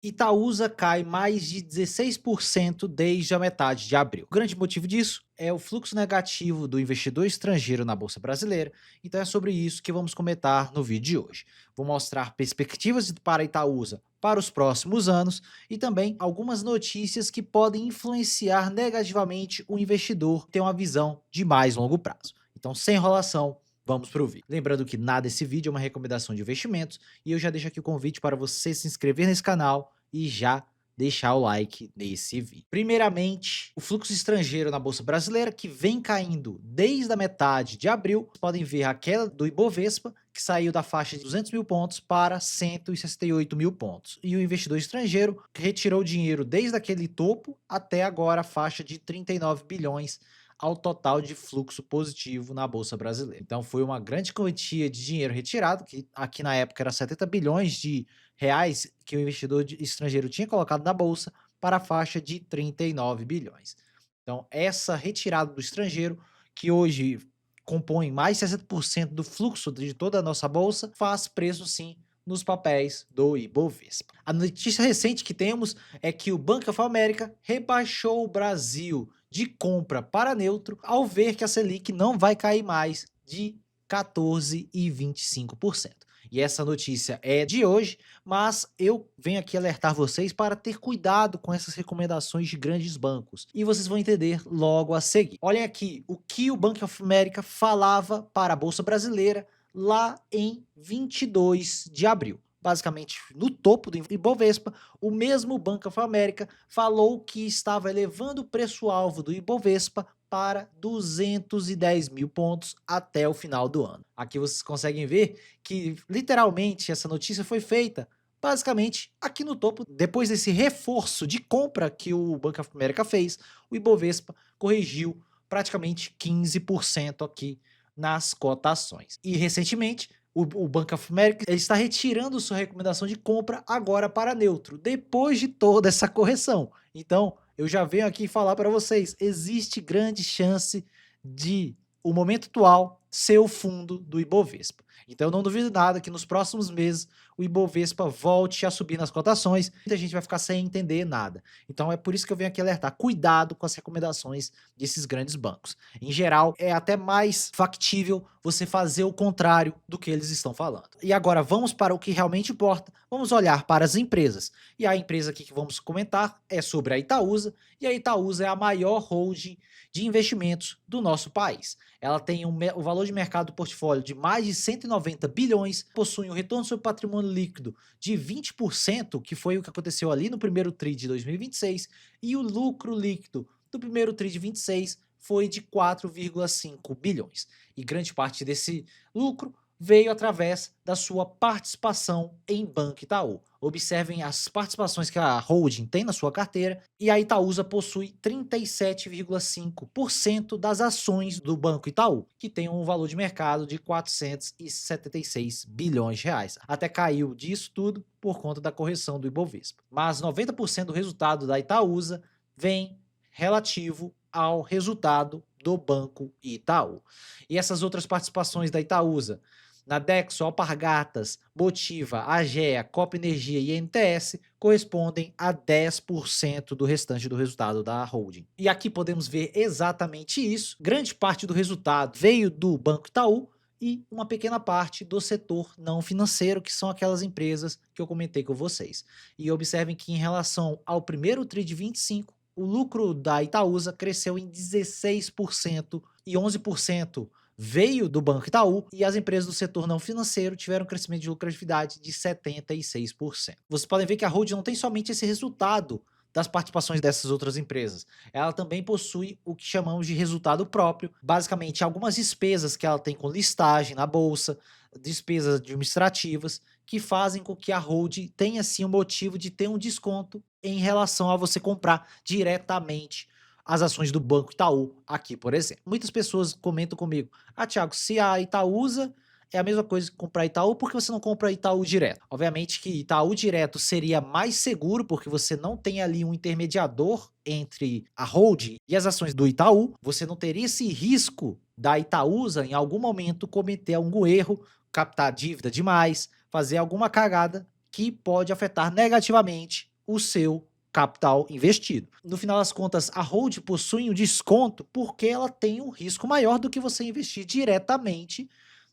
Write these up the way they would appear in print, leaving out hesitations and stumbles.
Itaúsa cai mais de 16% desde a metade de abril. O grande motivo disso é o fluxo negativo do investidor estrangeiro na bolsa brasileira, então é sobre isso que vamos comentar no vídeo de hoje. Vou mostrar perspectivas para Itaúsa para os próximos anos e também algumas notícias que podem influenciar negativamente o investidor ter uma visão de mais longo prazo. Então, sem enrolação, vamos para o vídeo. Lembrando que nada desse vídeo é uma recomendação de investimentos e eu já deixo aqui o convite para você se inscrever nesse canal e já deixar o like nesse vídeo. Primeiramente, o fluxo estrangeiro na bolsa brasileira que vem caindo desde a metade de abril. Podem ver a queda do Ibovespa, que saiu da faixa de 200 mil pontos para 168 mil pontos. E o investidor estrangeiro que retirou dinheiro desde aquele topo até agora a faixa de 39 bilhões ao total de fluxo positivo na bolsa brasileira. Então foi uma grande quantia de dinheiro retirado, que aqui na época era 70 bilhões de reais que o investidor estrangeiro tinha colocado na bolsa para a faixa de 39 bilhões. Então essa retirada do estrangeiro, que hoje compõe mais de 60% do fluxo de toda a nossa bolsa, faz preço sim nos papéis do Ibovespa. A notícia recente que temos é que o Bank of America rebaixou o Brasil de compra para neutro ao ver que a Selic não vai cair mais de 14,25%. E essa notícia é de hoje, mas eu venho aqui alertar vocês para ter cuidado com essas recomendações de grandes bancos. E vocês vão entender logo a seguir. Olhem aqui o que o Bank of America falava para a Bolsa Brasileira lá em 22 de abril. Basicamente, no topo do Ibovespa, o mesmo Bank of America falou que estava elevando o preço-alvo do Ibovespa para 210 mil pontos até o final do ano. Aqui vocês conseguem ver que, literalmente, essa notícia foi feita basicamente aqui no topo. Depois desse reforço de compra que o Bank of America fez, o Ibovespa corrigiu praticamente 15% aqui nas cotações. E recentemente, o Bank of America ele está retirando sua recomendação de compra agora para neutro, depois de toda essa correção. Então, eu já venho aqui falar para vocês, existe grande chance de o momento atual ser o fundo do Ibovespa. Então eu não duvido nada que nos próximos meses o Ibovespa volte a subir nas cotações, muita gente vai ficar sem entender nada. Então é por isso que eu venho aqui alertar, cuidado com as recomendações desses grandes bancos. Em geral, é até mais factível você fazer o contrário do que eles estão falando. E agora vamos para o que realmente importa, vamos olhar para as empresas. E a empresa aqui que vamos comentar é sobre a Itaúsa, e a Itaúsa é a maior holding de investimentos do nosso país. Ela tem o valor de mercado do portfólio de mais de 190 bilhões, possui um retorno sobre patrimônio líquido de 20%, que foi o que aconteceu ali no primeiro TRI de 2026, e o lucro líquido do primeiro TRI de 26 foi de 4,5 bilhões. E grande parte desse lucro veio através da sua participação em Banco Itaú. Observem as participações que a holding tem na sua carteira e a Itaúsa possui 37,5% das ações do Banco Itaú, que tem um valor de mercado de 476 bilhões de reais. Até caiu disso tudo por conta da correção do Ibovespa. Mas 90% do resultado da Itaúsa vem relativo ao resultado do Banco Itaú. E essas outras participações da Itaúsa, na Dexo, Alpargatas, Motiva, Agea, Copa Energia e NTS correspondem a 10% do restante do resultado da holding. E aqui podemos ver exatamente isso. Grande parte do resultado veio do Banco Itaú e uma pequena parte do setor não financeiro, que são aquelas empresas que eu comentei com vocês. E observem que em relação ao primeiro TRI de 25, o lucro da Itaúsa cresceu em 16% e 11% veio do Banco Itaú e as empresas do setor não financeiro tiveram um crescimento de lucratividade de 76%. Vocês podem ver que a holding não tem somente esse resultado das participações dessas outras empresas, ela também possui o que chamamos de resultado próprio, basicamente algumas despesas que ela tem com listagem na bolsa, despesas administrativas, que fazem com que a holding tenha sim o motivo de ter um desconto em relação a você comprar diretamente as ações do Banco Itaú aqui, por exemplo. Muitas pessoas comentam comigo: ah, Thiago, se a Itaúsa é a mesma coisa que comprar Itaú, por que você não compra Itaú direto? Obviamente que Itaú direto seria mais seguro, porque você não tem ali um intermediador entre a holding e as ações do Itaú, você não teria esse risco da Itaúsa em algum momento cometer algum erro, captar dívida demais, fazer alguma cagada que pode afetar negativamente o seu capital investido. No final das contas, a hold possui um desconto porque ela tem um risco maior do que você investir diretamente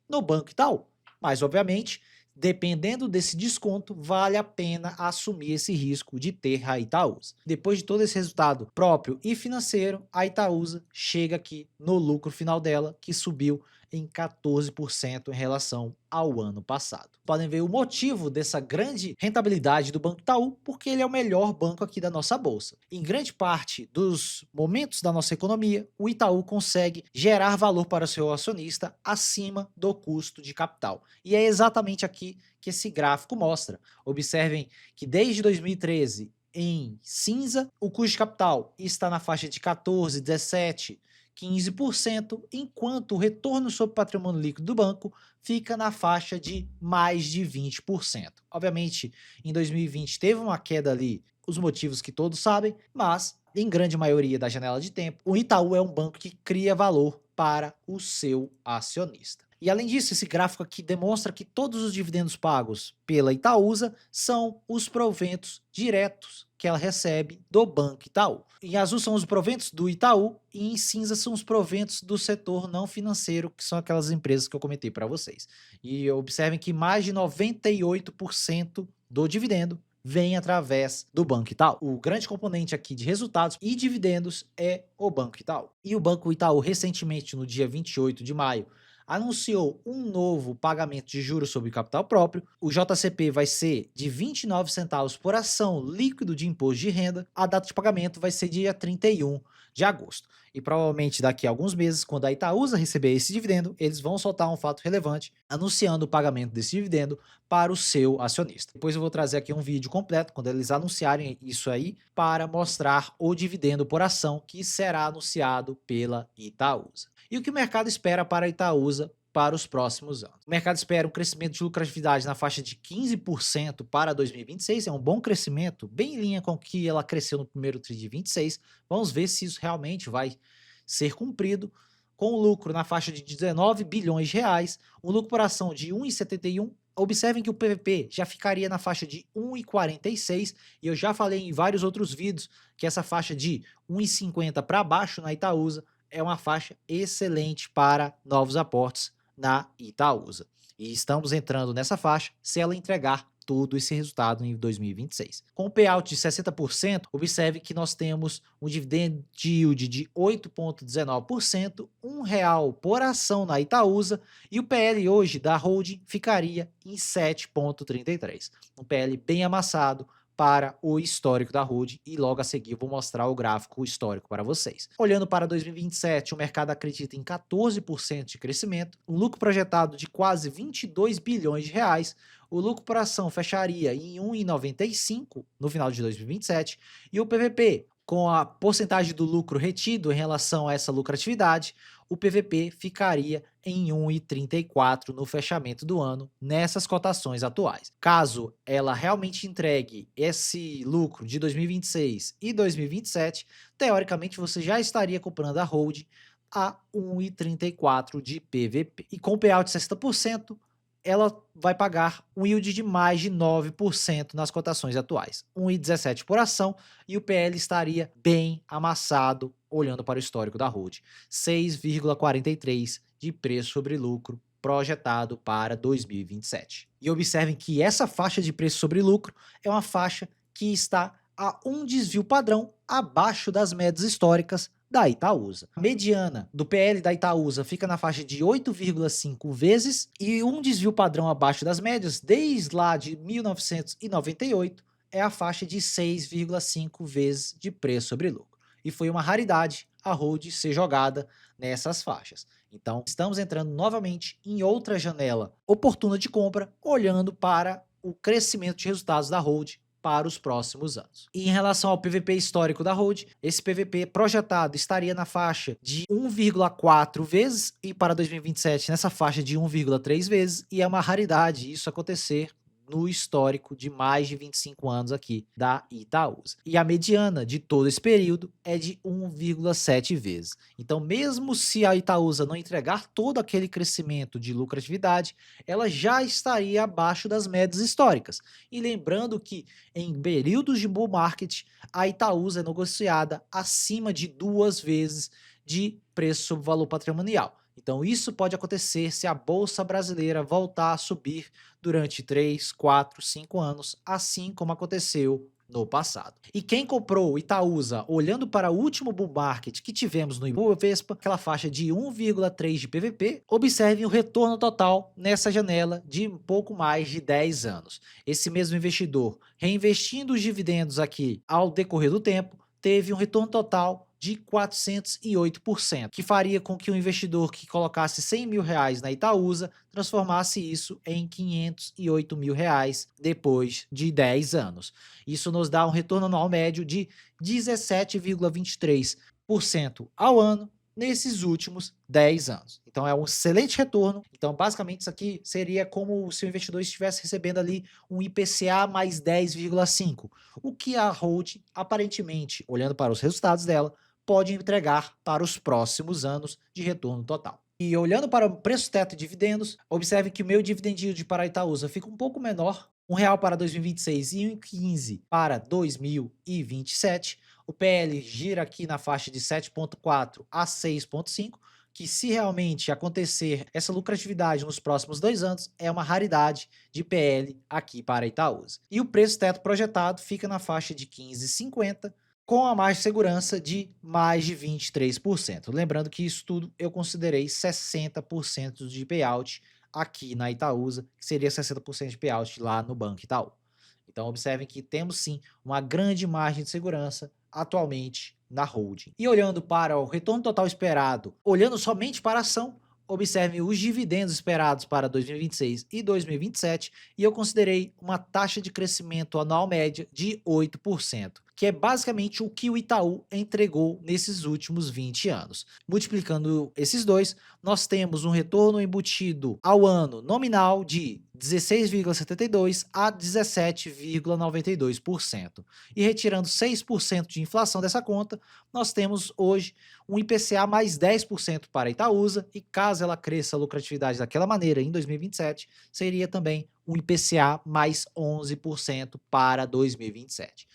no Banco Itaú. Mas, obviamente, dependendo desse desconto, vale a pena assumir esse risco de ter a Itaúsa. Depois de todo esse resultado próprio e financeiro, a Itaúsa chega aqui no lucro final dela, que subiu em 14% em relação ao ano passado. Podem ver o motivo dessa grande rentabilidade do Banco Itaú, porque ele é o melhor banco aqui da nossa bolsa. Em grande parte dos momentos da nossa economia, o Itaú consegue gerar valor para o seu acionista acima do custo de capital. E é exatamente aqui que esse gráfico mostra. Observem que desde 2013, em cinza, o custo de capital está na faixa de 14, 17, 15%, enquanto o retorno sobre o patrimônio líquido do banco fica na faixa de mais de 20%. Obviamente, em 2020 teve uma queda ali, os motivos que todos sabem, mas em grande maioria da janela de tempo, o Itaú é um banco que cria valor para o seu acionista. E além disso, esse gráfico aqui demonstra que todos os dividendos pagos pela Itaúsa são os proventos diretos que ela recebe do Banco Itaú. Em azul são os proventos do Itaú e em cinza são os proventos do setor não financeiro, que são aquelas empresas que eu comentei para vocês. E observem que mais de 98% do dividendo vem através do Banco Itaú. O grande componente aqui de resultados e dividendos é o Banco Itaú. E o Banco Itaú, recentemente, no dia 28 de maio, anunciou um novo pagamento de juros sobre capital próprio. O JCP vai ser de 29 centavos por ação líquido de imposto de renda. A data de pagamento vai ser dia 31 de agosto. E provavelmente daqui a alguns meses, quando a Itaúsa receber esse dividendo, eles vão soltar um fato relevante anunciando o pagamento desse dividendo para o seu acionista. Depois eu vou trazer aqui um vídeo completo, quando eles anunciarem isso aí, para mostrar o dividendo por ação que será anunciado pela Itaúsa. E o que o mercado espera para a Itaúsa para os próximos anos? O mercado espera um crescimento de lucratividade na faixa de 15% para 2026, é um bom crescimento, bem em linha com o que ela cresceu no primeiro TRI de 26. Vamos ver se isso realmente vai ser cumprido, com o lucro na faixa de 19 bilhões de reais, um lucro por ação de 1,71. Observem que o PVP já ficaria na faixa de 1,46 e eu já falei em vários outros vídeos que essa faixa de 1,50 para baixo na Itaúsa é uma faixa excelente para novos aportes na Itaúsa. E estamos entrando nessa faixa se ela entregar todo esse resultado em 2026. Com o payout de 60%, observe que nós temos um dividend yield de 8,19%, R$ 1 por ação na Itaúsa, e o PL hoje da holding ficaria em 7,33. Um PL bem amassado para o histórico da holding, e logo a seguir eu vou mostrar o gráfico histórico para vocês. Olhando para 2027, o mercado acredita em 14% de crescimento, um lucro projetado de quase 22 bilhões de reais, o lucro por ação fecharia em 1,95 no final de 2027, e o PVP, com a porcentagem do lucro retido em relação a essa lucratividade, o PVP ficaria em 1,34 no fechamento do ano nessas cotações atuais. Caso ela realmente entregue esse lucro de 2026 e 2027, teoricamente você já estaria comprando a hold a 1,34 de PVP. E com o payout de 60%, ela vai pagar um yield de mais de 9% nas cotações atuais, 1,17 por ação, e o PL estaria bem amassado olhando para o histórico da hold, 6,43 de preço sobre lucro projetado para 2027. E observem que essa faixa de preço sobre lucro é uma faixa que está a um desvio padrão abaixo das médias históricas da Itaúsa. A mediana do PL da Itaúsa fica na faixa de 8,5 vezes e um desvio padrão abaixo das médias desde lá de 1998 é a faixa de 6,5 vezes de preço sobre lucro. E foi uma raridade a hold ser jogada nessas faixas. Então, estamos entrando novamente em outra janela oportuna de compra, olhando para o crescimento de resultados da hold para os próximos anos. E em relação ao PVP histórico da hold, esse PVP projetado estaria na faixa de 1,4 vezes e para 2027 nessa faixa de 1,3 vezes, e é uma raridade isso acontecer no histórico de mais de 25 anos aqui da Itaúsa. E a mediana de todo esse período é de 1,7 vezes. Então, mesmo se a Itaúsa não entregar todo aquele crescimento de lucratividade, ela já estaria abaixo das médias históricas. E lembrando que em períodos de bull market, a Itaúsa é negociada acima de 2 vezes de preço sobre valor patrimonial. Então, isso pode acontecer se a Bolsa Brasileira voltar a subir durante 3, 4, 5 anos, assim como aconteceu no passado. E quem comprou o Itaúsa olhando para o último bull market que tivemos no Ibovespa, aquela faixa de 1,3 de PVP, observe o retorno total nessa janela de um pouco mais de 10 anos. Esse mesmo investidor, reinvestindo os dividendos aqui ao decorrer do tempo, teve um retorno total de 408%, que faria com que o investidor que colocasse 100 mil reais na Itaúsa transformasse isso em 508 mil reais depois de 10 anos. Isso nos dá um retorno anual médio de 17,23% ao ano nesses últimos 10 anos. Então é um excelente retorno. Então basicamente isso aqui seria como se o investidor estivesse recebendo ali um IPCA mais 10,5, o que a Hold, aparentemente, olhando para os resultados dela, pode entregar para os próximos anos de retorno total. E olhando para o preço teto de dividendos, observe que o meu dividend yield para a Itaúsa fica um pouco menor, R$ 1,00 para 2026 e R$ 1,15 para 2027. O PL gira aqui na faixa de 7,4 a 6,5, que se realmente acontecer essa lucratividade nos próximos 2 anos, é uma raridade de PL aqui para a Itaúsa. E o preço teto projetado fica na faixa de 15,50, com a margem de segurança de mais de 23%. Lembrando que isso tudo eu considerei 60% de payout aqui na Itaúsa, que seria 60% de payout lá no Banco Itaú. Então observem que temos sim uma grande margem de segurança atualmente na holding. E olhando para o retorno total esperado, olhando somente para a ação, observem os dividendos esperados para 2026 e 2027 e eu considerei uma taxa de crescimento anual média de 8%, que é basicamente o que o Itaú entregou nesses últimos 20 anos. Multiplicando esses dois, nós temos um retorno embutido ao ano nominal de 16,72 a 17,92%. E retirando 6% de inflação dessa conta, nós temos hoje um IPCA mais 10% para a Itaúsa, e caso ela cresça a lucratividade daquela maneira em 2027, seria também um IPCA mais 11% para 2027.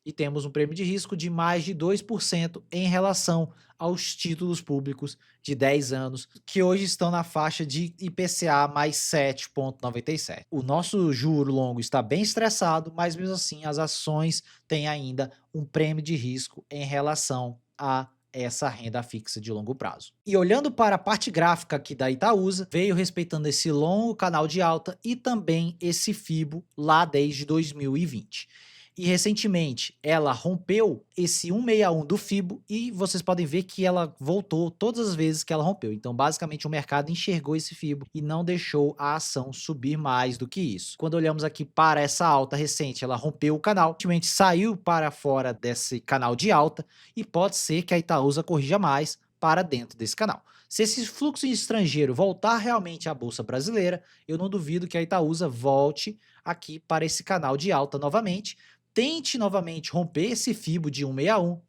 E temos um prêmio de risco de mais de 2% em relação aos títulos públicos de 10 anos, que hoje estão na faixa de IPCA mais 7,97. O nosso juro longo está bem estressado, mas mesmo assim as ações têm ainda um prêmio de risco em relação a essa renda fixa de longo prazo. E olhando para a parte gráfica aqui da Itaúsa, veio respeitando esse longo canal de alta e também esse FIBO lá desde 2020. E recentemente ela rompeu esse 161 do FIBO e vocês podem ver que ela voltou todas as vezes que ela rompeu. Então basicamente o mercado enxergou esse FIBO e não deixou a ação subir mais do que isso. Quando olhamos aqui para essa alta recente, ela rompeu o canal, simplesmente saiu para fora desse canal de alta e pode ser que a Itaúsa corrija mais para dentro desse canal. Se esse fluxo estrangeiro voltar realmente à Bolsa Brasileira, eu não duvido que a Itaúsa volte aqui para esse canal de alta novamente, tente novamente romper esse FIBO de 161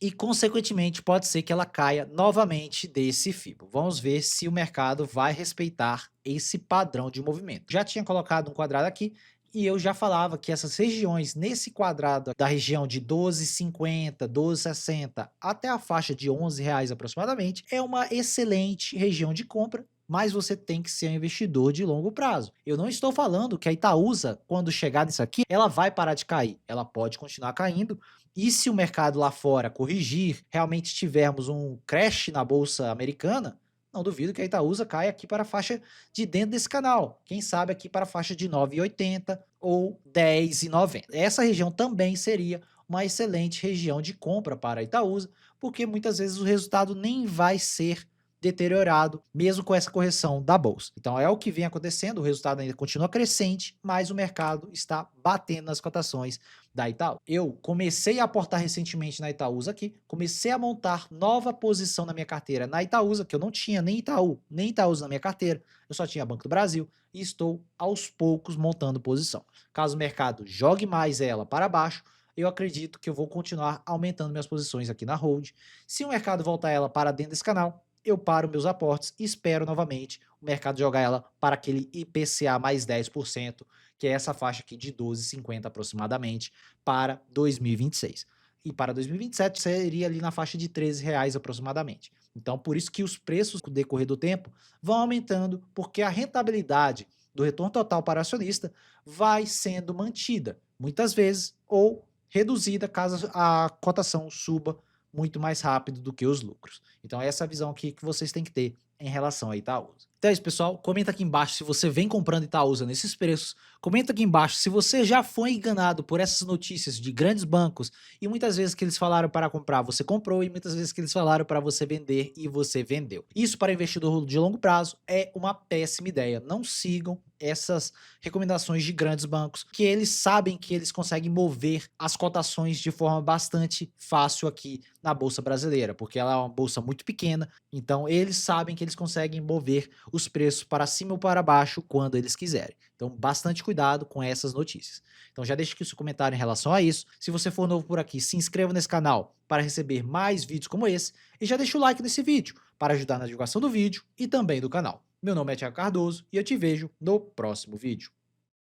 e consequentemente pode ser que ela caia novamente desse FIBO. Vamos ver se o mercado vai respeitar esse padrão de movimento. Já tinha colocado um quadrado aqui e eu já falava que essas regiões nesse quadrado da região de 12,50, 12,60 até a faixa de R$ 11 aproximadamente é uma excelente região de compra, mas você tem que ser um investidor de longo prazo. Eu não estou falando que a Itaúsa, quando chegar nisso aqui, ela vai parar de cair. Ela pode continuar caindo. E se o mercado lá fora corrigir, realmente tivermos um crash na Bolsa Americana, não duvido que a Itaúsa caia aqui para a faixa de dentro desse canal. Quem sabe aqui para a faixa de 9,80 ou 10,90. Essa região também seria uma excelente região de compra para a Itaúsa, porque muitas vezes o resultado nem vai ser deteriorado, mesmo com essa correção da bolsa. Então é o que vem acontecendo, o resultado ainda continua crescente, mas o mercado está batendo nas cotações da Itaú. Eu comecei a aportar recentemente na Itaúsa aqui, comecei a montar nova posição na minha carteira na Itaúsa, que eu não tinha nem Itaú, nem Itaúsa na minha carteira, eu só tinha Banco do Brasil e estou aos poucos montando posição. Caso o mercado jogue mais ela para baixo, eu acredito que eu vou continuar aumentando minhas posições aqui na hold. Se o mercado voltar ela para dentro desse canal, eu paro meus aportes e espero novamente o mercado jogar ela para aquele IPCA mais 10%, que é essa faixa aqui de 12,50 aproximadamente, para 2026. E para 2027 seria ali na faixa de R$ 13 aproximadamente. Então, por isso que os preços no decorrer do tempo vão aumentando, porque a rentabilidade do retorno total para o acionista vai sendo mantida, muitas vezes, ou reduzida caso a cotação suba muito mais rápido do que os lucros. Então, essa é a visão aqui que vocês têm que ter em relação a Itaúsa. Então é isso, pessoal. Comenta aqui embaixo se você vem comprando Itaúsa nesses preços. Comenta aqui embaixo se você já foi enganado por essas notícias de grandes bancos e muitas vezes que eles falaram para comprar, você comprou, e muitas vezes que eles falaram para você vender e você vendeu. Isso para investidor de longo prazo é uma péssima ideia. Não sigam essas recomendações de grandes bancos, que eles sabem que eles conseguem mover as cotações de forma bastante fácil aqui na Bolsa Brasileira, porque ela é uma bolsa muito pequena, então eles sabem que eles conseguem mover os preços para cima ou para baixo quando eles quiserem. Então, bastante cuidado com essas notícias. Então, já deixa aqui o seu comentário em relação a isso. Se você for novo por aqui, se inscreva nesse canal para receber mais vídeos como esse e já deixa o like nesse vídeo para ajudar na divulgação do vídeo e também do canal. Meu nome é Thiago Cardoso e eu te vejo no próximo vídeo.